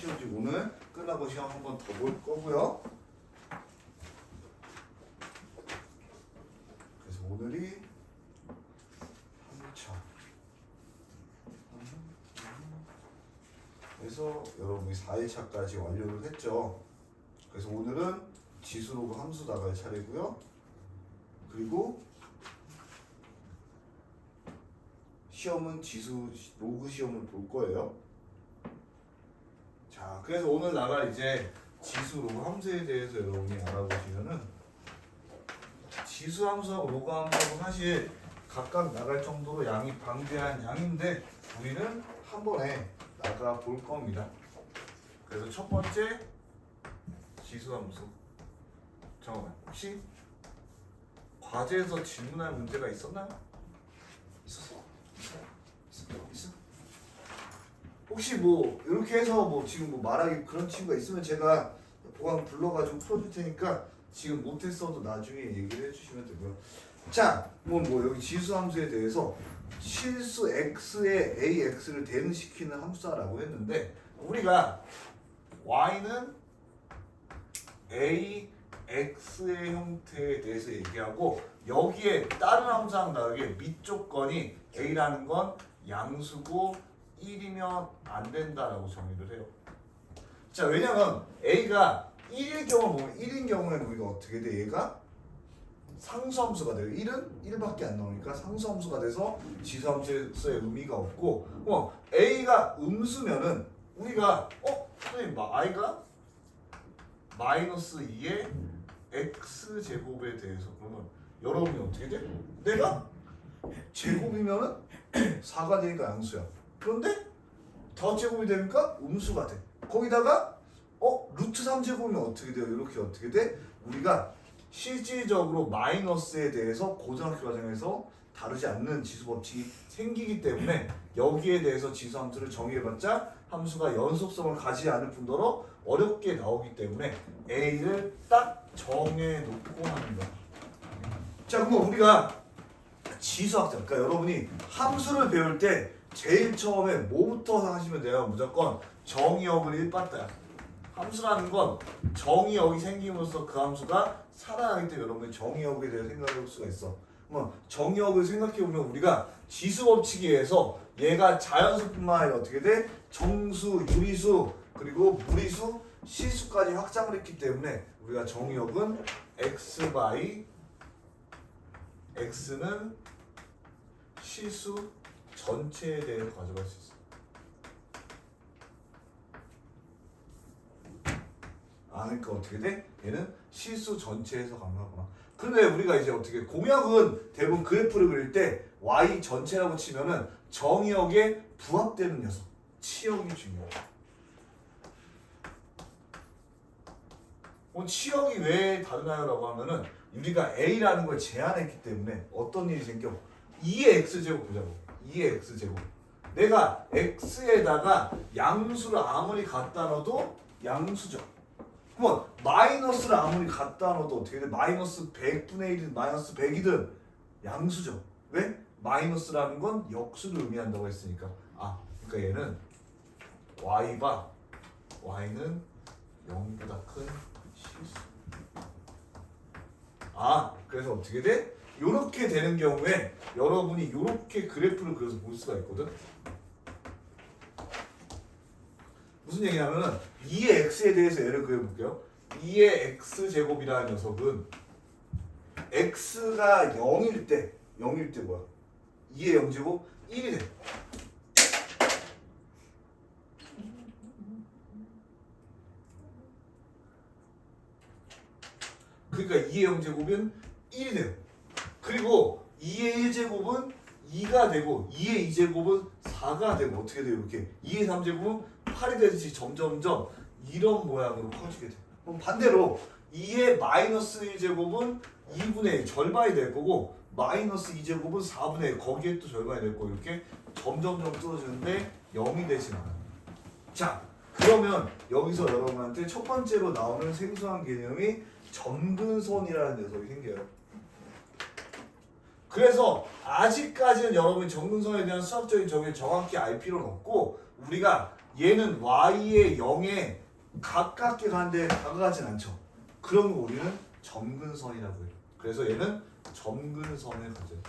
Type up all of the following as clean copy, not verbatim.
시험 지금 오늘 끝나고 시험 한 번 더 볼 거고요. 그래서 오늘이 3차. 그래서 여러분이 4일차까지 완료를 했죠. 그래서 오늘은 지수 로그 함수 나갈 차례고요. 그리고 시험은 지수 로그 시험을 볼 거예요. 자, 그래서 오늘 나갈 이제 지수 로그 함수에 대해서 여러분이 알아보시면은 지수 함수하고 로그 함수하고 사실 각각 나갈 정도로 양이 방대한 양인데 우리는 한 번에 나가 볼 겁니다. 그래서 첫 번째 지수 함수. 잠깐만, 혹시 과제에서 질문할 문제가 있었나요? 있었어? 있어? 혹시 뭐 이렇게 해서 뭐 지금 뭐 말하기 그런 친구가 있으면 제가 보강 불러가지고 풀어줄 테니까 지금 못했어도 나중에 얘기를 해주시면 되고요. 자, 뭐 여기 지수 함수에 대해서 실수 x에 ax를 대응시키는 함수다라고 했는데 우리가 y는 a x의 형태에 대해서 얘기하고 여기에 다른 함수랑 다르게 밑조건이 a라는 건 양수고 1이면 안 된다라고 정의를 해요. 자, 왜냐면 a가 1일 경우 보면 1인 경우에는 우리가 어떻게 돼? 얘가 상수함수가 돼요. 1은 1밖에 안 나오니까 상수함수가 돼서 지수함수의 의미가 없고 a가 음수면은 우리가 선생님 i가 마이너스 2의 x제곱에 대해서 그러면 여러분이 어떻게 돼? 내가 제곱이면은 4가 되니까 양수야. 그런데 더제곱이 되니까 음수가 돼. 거기다가 루트 3제곱이면 어떻게 돼요? 이렇게 어떻게 돼? 우리가 실질적으로 마이너스에 대해서 고등학교 과정에서 다루지 않는 지수 법칙이 생기기 때문에 여기에 대해서 지수 함수를 정의해봤자 함수가 연속성을 가지지 않을 뿐더러 어렵게 나오기 때문에 A를 딱 정해놓고 하는 거야. 자, 그럼 우리가 지수학자, 그러니까 여러분이 함수를 배울 때 제일 처음에 뭐부터 하시면 돼요? 무조건 정의역을 1빠따야. 함수라는 건 정의역이 생김으로써 그 함수가 살아나기 때문에 여러분이 정의역에 대해 생각해 볼 수가 있어. 정의역을 생각해 보면 우리가 지수 법칙에 의해서 얘가 자연수뿐만 아니라 어떻게 돼? 정수, 유리수, 그리고 무리수, 실수까지 확장을 했기 때문에 우리가 정의역은 x by x는 실수 전체에 대해 가져갈 수 있어. 그러니까 어떻게 돼? 얘는 실수 전체에서 가능하구나. 근데 우리가 이제 어떻게 공역은 대부분 그래프를 그릴 때 y 전체라고 치면은 정의역에 부합되는 녀석 치역이 중요해. 치역이 왜 다르나요라고 하면은 우리가 a라는 걸 제한했기 때문에 어떤 일이 생겨? 2의 x제곱 보자고. 2의 x제곱. 내가 x에다가 양수를 아무리 갖다 넣어도 양수죠. 그러면 마이너스를 아무리 갖다 넣어도 어떻게 돼? 마이너스 100분의 1이든 마이너스 100이든 양수죠. 왜? 마이너스라는 건 역수를 의미한다고 했으니까. 그러니까 얘는 y가 y는 0보다 큰 실수. 그래서 어떻게 돼? 요렇게 되는 경우에 여러분이 요렇게 그래프를 그려서 볼 수가 있거든. 무슨 얘기냐면은 2의 x에 대해서 예를 그려볼게요. 2의 x제곱이라는 녀석은 x가 0일 때 뭐야? 2의 0제곱 1이 돼. 그러니까 2의 0제곱은 1이 돼요. 그리고 2의 1제곱은 2가 되고 2의 2제곱은 4가 되고 어떻게 돼요? 이렇게 2의 3제곱은 8이 되듯이 점점점 이런 모양으로 커지게 돼. 그럼 반대로 2의 마이너스 1제곱은 2분의 1 절반이 될 거고 마이너스 2제곱은 4분의 1 거기에 또 절반이 될 거고 이렇게 점점점 뚫어지는데 0이 되진 않아요. 자, 그러면 여기서 여러분한테 첫 번째로 나오는 생소한 개념이 점근선이라는 녀석이 생겨요. 그래서 아직까지는 여러분이 점근선에 대한 수학적인 정의를 정확히 알 필요는 없고 우리가 얘는 y의 0에 가깝게 가는데 다가가진 않죠. 그런 거 우리는 점근선이라고 해요. 그래서 얘는 점근선을 가져요.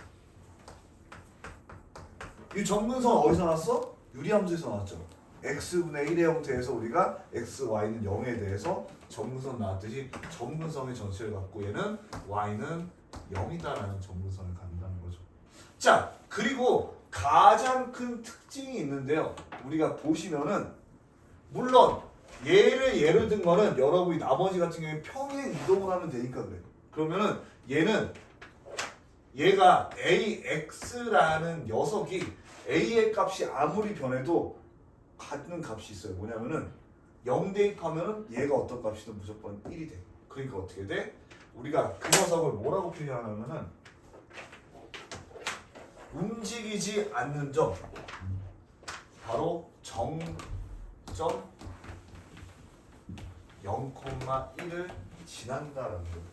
이 점근선 어디서 나왔어? 유리함수에서 나왔죠. x분의 1의 형태에서 우리가 x, y는 0에 대해서 점근선 나왔듯이 점근선의 전체를 갖고 얘는 y는 0이다라는 점근선을 갖는다는 거죠. 자, 그리고 가장 큰 특징이 있는데요. 우리가 보시면은 물론 얘를 예를 든 거는 여러분이 나머지 같은 경우에 평행 이동을 하면 되니까 그래. 그러면은 얘가 AX라는 녀석이 A의 값이 아무리 변해도 같은 값이 있어요. 뭐냐면은 0 대입하면은 얘가 어떤 값이든 무조건 1이 돼. 그러니까 어떻게 돼? 우리가 그 녀석을 뭐라고 표현하냐면은 움직이지 않는 점, 바로 정점 0,1을 지난다라는 거예요.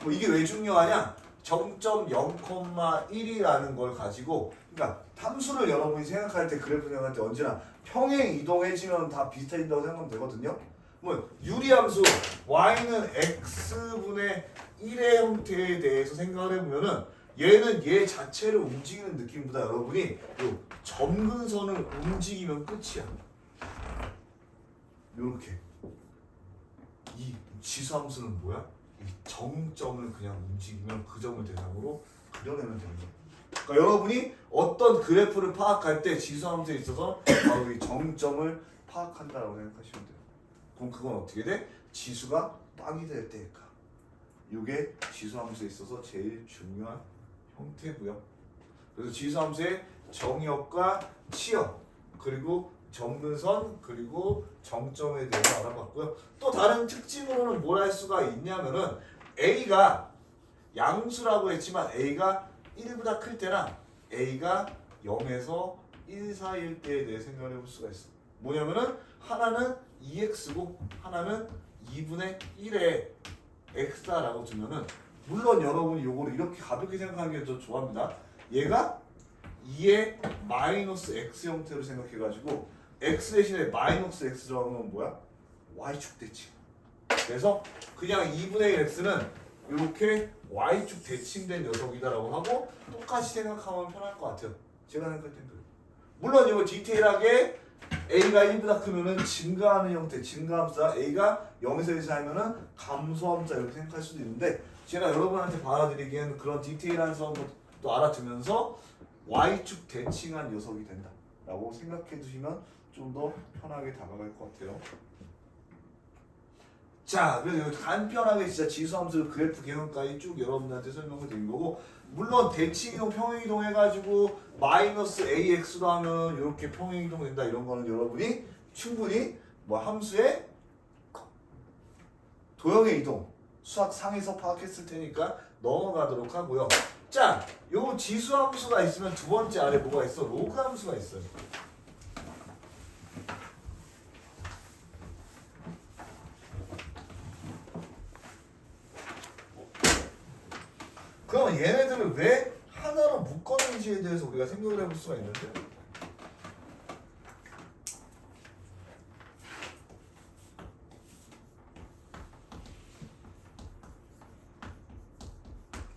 뭐 이게 왜 중요하냐? 정점 0,1이라는 걸 가지고, 그러니까 함수를 여러분이 생각할 때 그래프 생각할 때 언제나 평행 이동해지면 다 비슷해진다고 생각하면 되거든요. 뭐 유리함수 y는 x분의 1의 형태에 대해서 생각을 해보면은 얘는 얘 자체를 움직이는 느낌보다 여러분이 요 점근선을 움직이면 끝이야. 요렇게 이 지수함수는 뭐야? 이 정점을 그냥 움직이면 그 점을 대상으로 그려내면 되는 거야. 그러니까 여러분이 어떤 그래프를 파악할 때 지수함수에 있어서 바로 이 정점을 파악한다라고 생각하시면 돼요. 그럼 그건 어떻게 돼? 지수가 빵이 될 때일까? 이게 지수함수에 있어서 제일 중요한 형태고요. 그래서 지수함수의 정의역과 치역, 그리고 점근선, 그리고 정점에 대해서 알아봤고요. 또 다른 특징으로는 뭘 할 수가 있냐면은 A가 양수라고 했지만 A가 1보다 클 때랑 A가 0에서 1 사이일 때에 대해 생각을 해볼 수가 있어. 뭐냐면은 하나는 2x고 하나는 2분의 1의 x다라고 두면은, 물론 여러분이 요거를 이렇게 가볍게 생각하는 게 더 좋아합니다. 얘가 2의 마이너스 x 형태로 생각해가지고 x 대신에 마이너스 x 들어가면 뭐야? y축 대칭. 그래서 그냥 2분의 1 x는 이렇게 y축 대칭된 녀석이다라고 하고 똑같이 생각하면 편할 것 같아요. 제가 생각할 땐 그래요. 물론 이거 디테일하게 a가 1보다 크면은 증가하는 형태, 증가함수다. a가 0에서 1 사이면은 감소함수다 이렇게 생각할 수도 있는데, 제가 여러분한테 받아들이기에는 그런 디테일한 것도 알아두면서 y축 대칭한 녀석이 된다라고 생각해 두시면 좀 더 편하게 다가갈 것 같아요. 자, 그래서 간편하게 진짜 지수함수를 그래프 개념까지 쭉 여러분들한테 설명을 드린 거고, 물론 대칭이동, 평행이동 해가지고 마이너스 ax로 하면 이렇게 평행이동 된다 이런 거는 여러분이 충분히 뭐 함수의 도형의 이동 수학 상에서 파악했을 테니까 넘어가도록 하고요. 자, 요 지수함수가 있으면 두 번째 아래 뭐가 있어? 로그 함수가 있어요. 그럼 얘네들을 왜 하나로 묶었는지에 대해서 우리가 생각을 해볼 수가 있는데,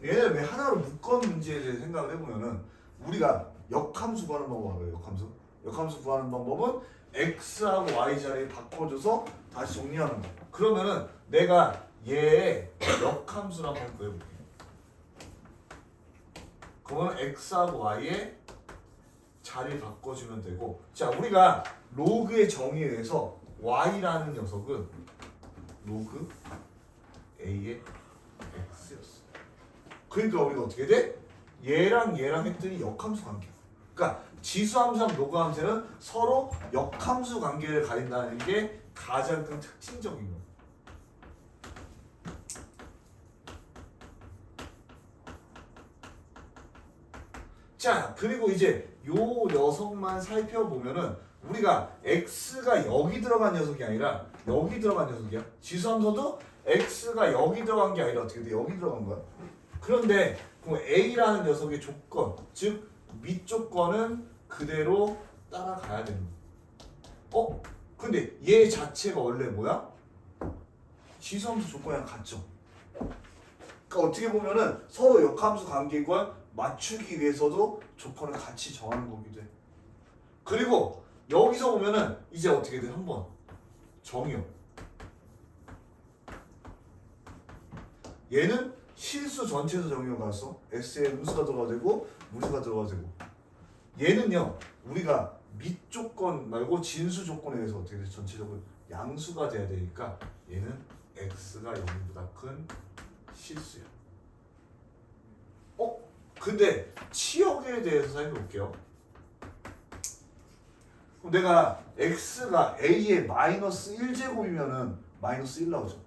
얘네를 왜 하나로 묶었는지에 대해서 생각을 해보면은, 우리가 역함수 구하는 방법은 뭐예요? 역함수 구하는 방법은 x하고 y 자리에 바꿔줘서 다시 정리하는 거. 그러면은 내가 얘의 역함수를 한번 구해볼게. 그거는 x하고 y의 자리를 바꿔주면 되고, 자, 우리가 로그의 정의에 의해서 y라는 녀석은 로그 a의 x였어. 그러니까 우리가 어떻게 돼? 얘랑 얘랑 했더니 역함수 관계. 그러니까 지수함수랑 로그함수는 서로 역함수 관계를 가린다는 게 가장 큰 특징적인 거예요. 자, 그리고 이제 요 녀석만 살펴보면은 우리가 x가 여기 들어간 녀석이 아니라 여기 들어간 녀석이야. 지수함수도 x가 여기 들어간 게 아니라 어떻게 돼? 여기 들어간 거야. 그런데 그럼 a라는 녀석의 조건, 즉 밑조건은 그대로 따라가야 됩니다. 근데 얘 자체가 원래 뭐야? 지수함수 조건이랑 같죠. 그러니까 어떻게 보면은 서로 역함수 관계를 맞추기 위해서도 조건을 같이 정하는 거기도 해. 그리고 여기서 보면은 이제 어떻게 돼? 한번 정의요. 얘는 실수 전체에서 정의가 갔어. X에 음수가 들어가야 되고 무수가 들어가야 되고. 얘는요 우리가 밑조건 말고 진수 조건에 의해서 어떻게 돼? 전체적으로 양수가 돼야 되니까 얘는 X가 0보다 큰 실수야. 근데 치역에 대해서 살펴볼게요. 그럼 내가 X가 A의 마이너스 1제곱이면은 마이너스 1 나오죠.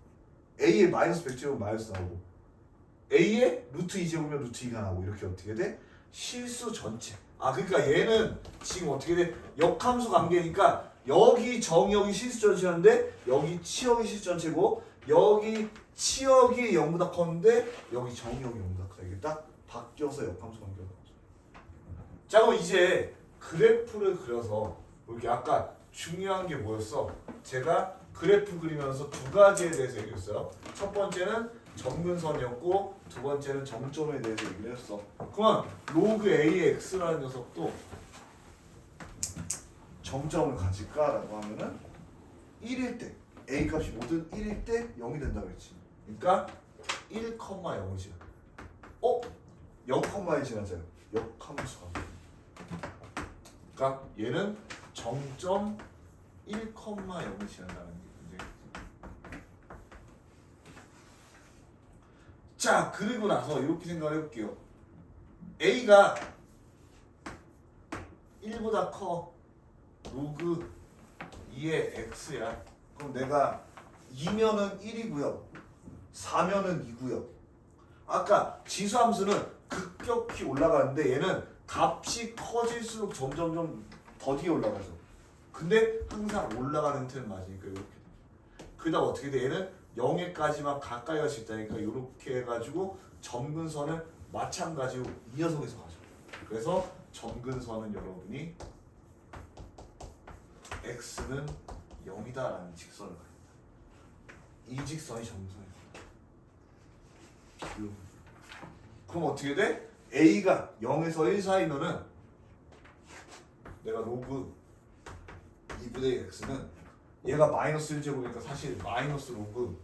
A의 마이너스 100제곱 마이너스 나오고 A의 루트 2제곱이면 루트 2가 나오고 이렇게 어떻게 돼? 실수 전체. 그러니까 얘는 지금 어떻게 돼? 역함수 관계니까 여기 정역이 실수 전체였는데 여기 치역이 실수 전체고 여기 치역이 0보다 컸는데 여기 정역이 0보다 크다. 이게 딱 바뀌어서 역함수 관계가 나오죠. 자 그럼 이제 그래프를 그려서 이렇게 아까 중요한 게 뭐였어? 제가 그래프 그리면서 두 가지에 대해서 얘기했어요. 첫 번째는 점근선이었고 두 번째는 정점에 대해서 얘기를 했어. 그러면 로그 AX라는 녀석도 정점을 가질까라고 하면은 1일 때 A 값이 모든 1일 때 0이 된다고 했지. 그러니까 1,0이지. 0,1이 지나잖아요. 역함수가. 그러니까 얘는 정점 1,0이 지난다는 게 문제겠지. 자 그리고 나서 이렇게 생각을 해볼게요. A가 1보다 커 로그 2의 X야. 그럼 내가 2면은 1이고요 4면은 2고요 아까 지수함수는 급격히 올라가는데 얘는 값이 커질수록 점점점 더디게 올라가죠. 근데 항상 올라가는 틀은 맞으니까 이렇게 돼. 그다음 어떻게 돼? 얘는 0에까지만 가까이 갈 수 있다니까 이렇게 해가지고 점근선을 마찬가지로 이 녀석에서 가죠. 그래서 점근선은 여러분이 x는 0이다라는 직선을 가립니다. 이 직선이 점근선이에요. 그럼 어떻게 돼? a가 0에서 1 사이면은 내가 로그 2분의 x는 얘가 마이너스 1제곱이니까 사실 마이너스 로그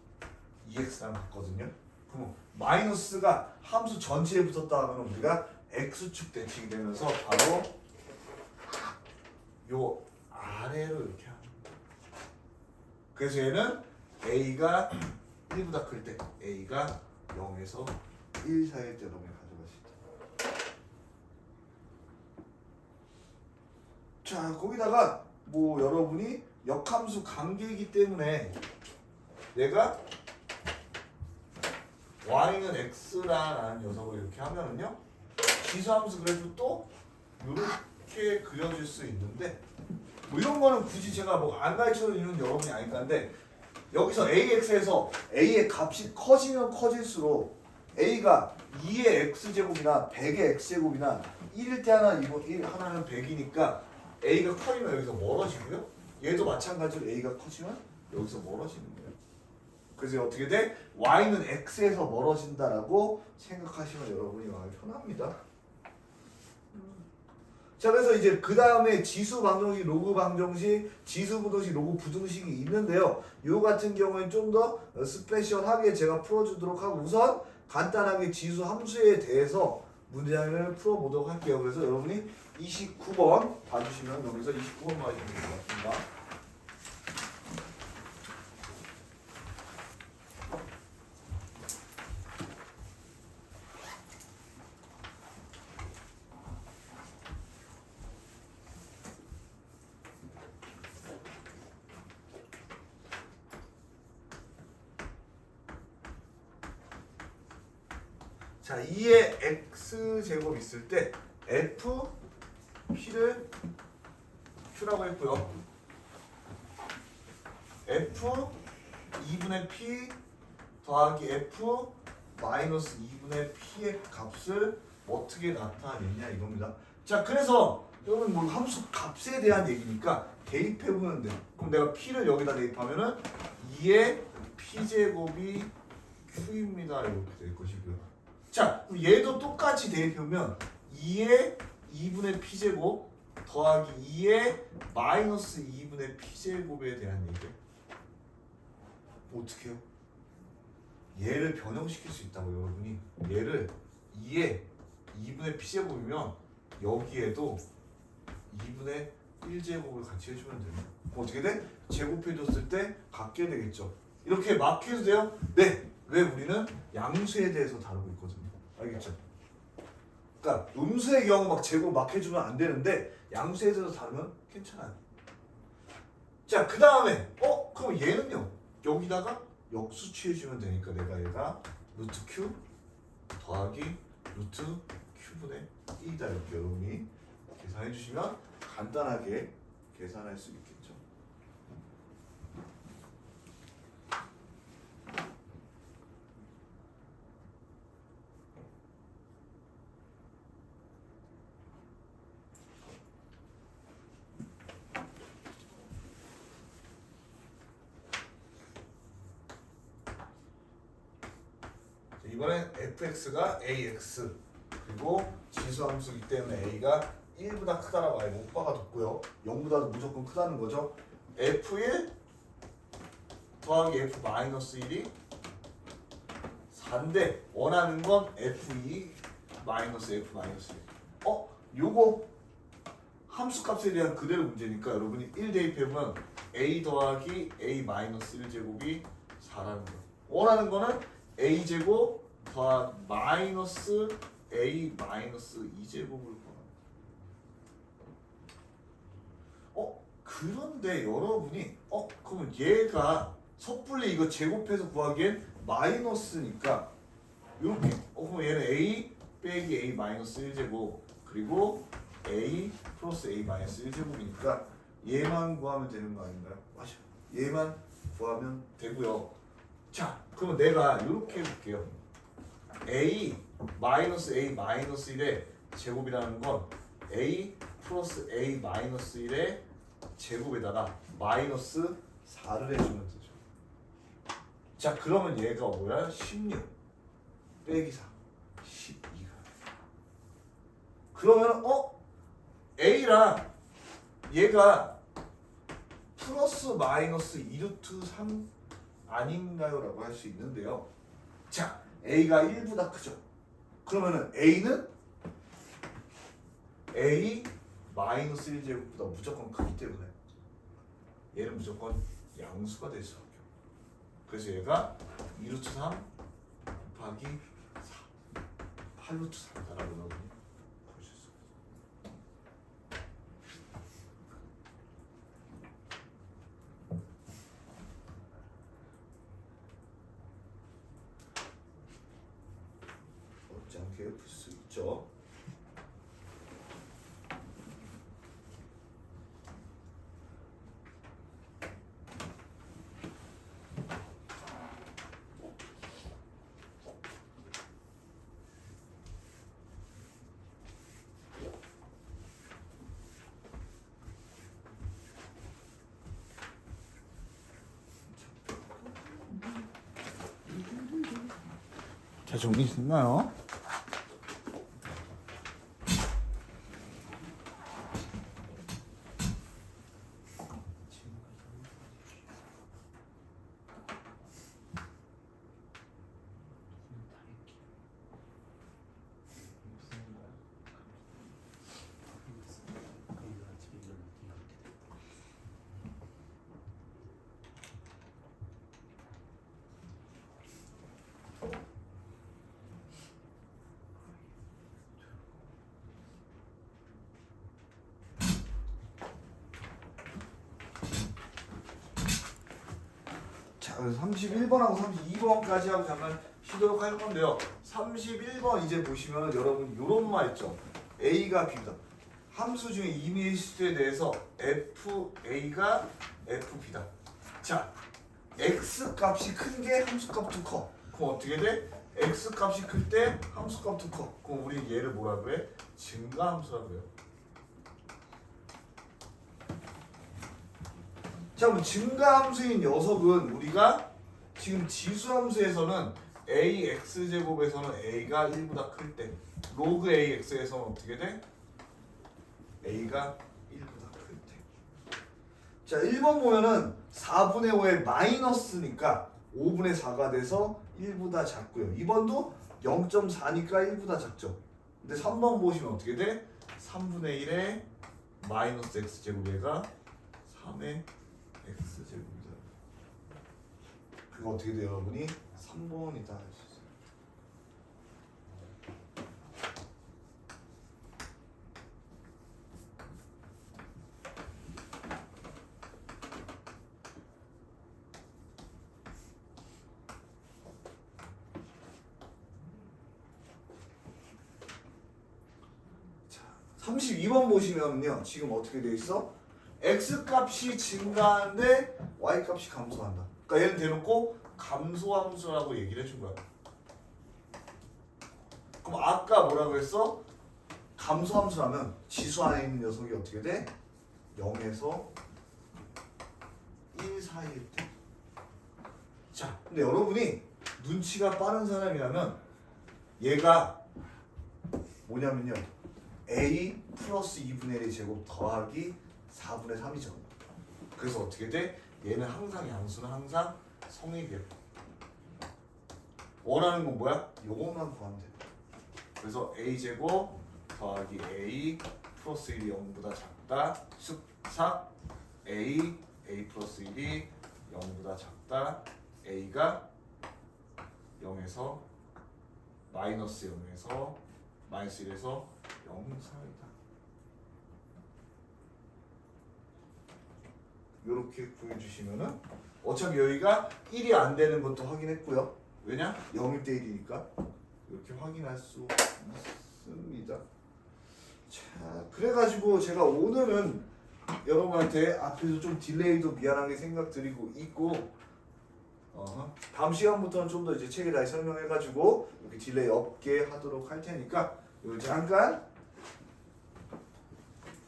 2x랑 같거든요. 그럼 마이너스가 함수 전체에 붙었다 하면 우리가 x축 대칭이 되면서 바로 요 아래로 이렇게 합니다. 그래서 얘는 a가 1보다 클 때 a가 0에서 1 사이일 때 너무 가져갈 수 있다. 자 거기다가 뭐 여러분이 역함수 관계이기 때문에 내가 y는 x라는 녀석을 이렇게 하면은요 지수함수 그래도 또 이렇게 그려질 수 있는데 뭐 이런 거는 굳이 제가 뭐 안 가르쳐주는 여러분이 아니까 한데 여기서 AX에서 A의 값이 커지면 커질수록 A가 2의 X제곱이나 100의 X제곱이나 1일 때 하나 하나는 100이니까 A가 커지면 여기서 멀어지고요. 얘도 마찬가지로 A가 커지면 여기서 멀어지는 거예요. 그래서 어떻게 돼? Y는 X에서 멀어진다라고 생각하시면 여러분이 마음이 편합니다. 자 그래서 이제 그 다음에 지수 방정식, 로그 방정식, 지수 부등식, 로그 부등식이 있는데요. 요 같은 경우에는 좀 더 스페셜하게 제가 풀어주도록 하고 우선 간단하게 지수 함수에 대해서 문제를 풀어보도록 할게요. 그래서 여러분이 29번 봐주시면 여기서 29번 봐주시면 될 것 같습니다. 자, 2의 x제곱 있을 때 f p를 q라고 했고요. f 2분의 p 더하기 f 마이너스 2분의 p의 값을 어떻게 나타내냐 이겁니다. 자, 그래서 이거는 뭐 함수 값에 대한 얘기니까 대입해보면 돼. 그럼 내가 P를 여기다 대입하면은 2의 P제곱이 Q입니다. 이렇게 될 것이고요. 자, 그럼 얘도 똑같이 대입해보면 2의 2분의 P제곱 더하기 2의 마이너스 2분의 P제곱에 대한 얘기. 어떻게 해요? 얘를 변형시킬 수 있다고 여러분이. 얘를 2의 2분의 P제곱이면 여기에도 2분의 1제곱을 같이 해주면 돼요. 그럼 어떻게 돼? 제곱해줬을 때 같게 되겠죠. 이렇게 막 해도 돼요? 네. 왜 우리는 양수에 대해서 다루고 있거든요. 알겠죠? 그러니까 음수의 경우 막 제곱 막 해주면 안 되는데 양수에 대해서 다루면 괜찮아요. 자, 그 다음에 그럼 얘는요. 여기다가 역수 취해주면 되니까 내가 얘가 루트 Q 더하기 루트 Q분의 1이다 이렇게 여러분이 계산해 주시면 간단하게 계산할 수 있겠죠. 이번엔 fx가 ax 그리고 지수함수이기 때문에 a가 1보다 크다라고 아예 못 박아뒀고요. 0보다도 무조건 크다는 거죠. f1 더하기 f-1이 4인데 원하는 건 f2 마이너스 f-1. 요거 함수값에 대한 그대로 문제니까 여러분이 1 대입해보면 a 더하기 a-1제곱이 4라는 거예요. 원하는 거는 a제곱 더하기 마이너스 a-2제곱을 구하는. 그런데 여러분이 그러면 얘가 섣불리 이거 제곱해서 구하기엔 마이너스니까 이렇게 그럼 얘는 a 빼기 a-1제곱 그리고 a 플러스 a-1제곱이니까 얘만 구하면 되는 거 아닌가요? 맞아요. 얘만 구하면 되고요. 자, 그러면 내가 이렇게 해볼게요. a 마이너스 a-1의 제곱이라는 건 a 플러스 a-1의 제곱에다가 마이너스 4를 해주면 되죠. 자, 그러면 얘가 뭐야? 16 빼기 4 12가. 그러면 a랑 얘가 플러스 마이너스 2루트 3 아닌가요? 라고 할 수 있는데요. 자, a가 1보다 크죠. 그러면은 a는 a 마이너스 1제곱보다 무조건 크기 때문에 얘는 무조건 양수가 될 수밖에 없어요. 그래서 얘가 2루트 3 곱하기 4 8루트 3다라고 여러분이 보실 수 있어요. 어렵지 않게 풀 수 있죠. 자, 정리됐나요? 자, 31번하고 32번까지 하고 잠깐 쉬도록 할 건데요. 31번 이제 보시면 여러분 이런 말 있죠. A가 B다. 함수 중에 이미지수에 대해서 FA가 FB다. 자, X 값이 큰 게 함수 값도 커. 그럼 어떻게 돼? X 값이 클 때 함수 값도 커. 그럼 우리 얘를 뭐라 그래? 증가함수라고 해요. 자, 그럼 증가함수인 녀석은 우리가 지금 지수함수에서는 ax제곱에서는 a가 1보다 클 때, 로그 ax에서는 어떻게 돼? a가 1보다 클 때. 자, 1번 보면은 4분의 5의 마이너스니까 5분의 4가 돼서 1보다 작고요. 2번도 0.4니까 1보다 작죠. 근데 3번 보시면 어떻게 돼? 3분의 1의 마이너스 x제곱 얘가 3의 x제곱이다. 그거 어떻게 돼요, 여러분이? 3번이다 할 수 있어요. 자, 32번 보시면요, 지금 어떻게 돼 있어? x 값이 증가하는데 y 값이 감소한다. 그러니까 얘는 대놓고 감소함수라고 얘기를 해준 거야. 그럼 아까 뭐라 그랬어? 감소함수라면 지수 안에 있는 녀석이 어떻게 돼? 0에서 1 사이일 때. 자, 근데 여러분이 눈치가 빠른 사람이라면 얘가 뭐냐면요, a 플러스 2분의 1의 제곱 더하기 4분의 3이죠. 그래서 어떻게 돼? 얘는 항상 양수는 항상 성립이야. 원하는 건 뭐야? 요것만 구하면 돼. 그래서 a제곱 더하기 a 플러스 1이 0보다 작다. 숫사 a 플러스 1이 0보다 작다. a가 0에서 마이너스 0에서 마이너스 1에서 0 사이다. 이렇게 구해주시면은 어차피 여기가 1이 안 되는 것도 확인했고요. 왜냐? 0일 때 1이니까 이렇게 확인할 수 있습니다. 자, 그래가지고 제가 오늘은 여러분한테 앞에서 좀 딜레이도 미안하게 생각드리고 있고, 다음 시간부터는 좀 더 이제 책에 다시 설명해가지고 이렇게 딜레이 없게 하도록 할 테니까 이걸 잠깐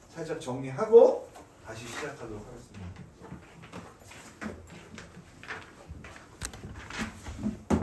살짝 정리하고 다시 시작하도록 하겠습니다.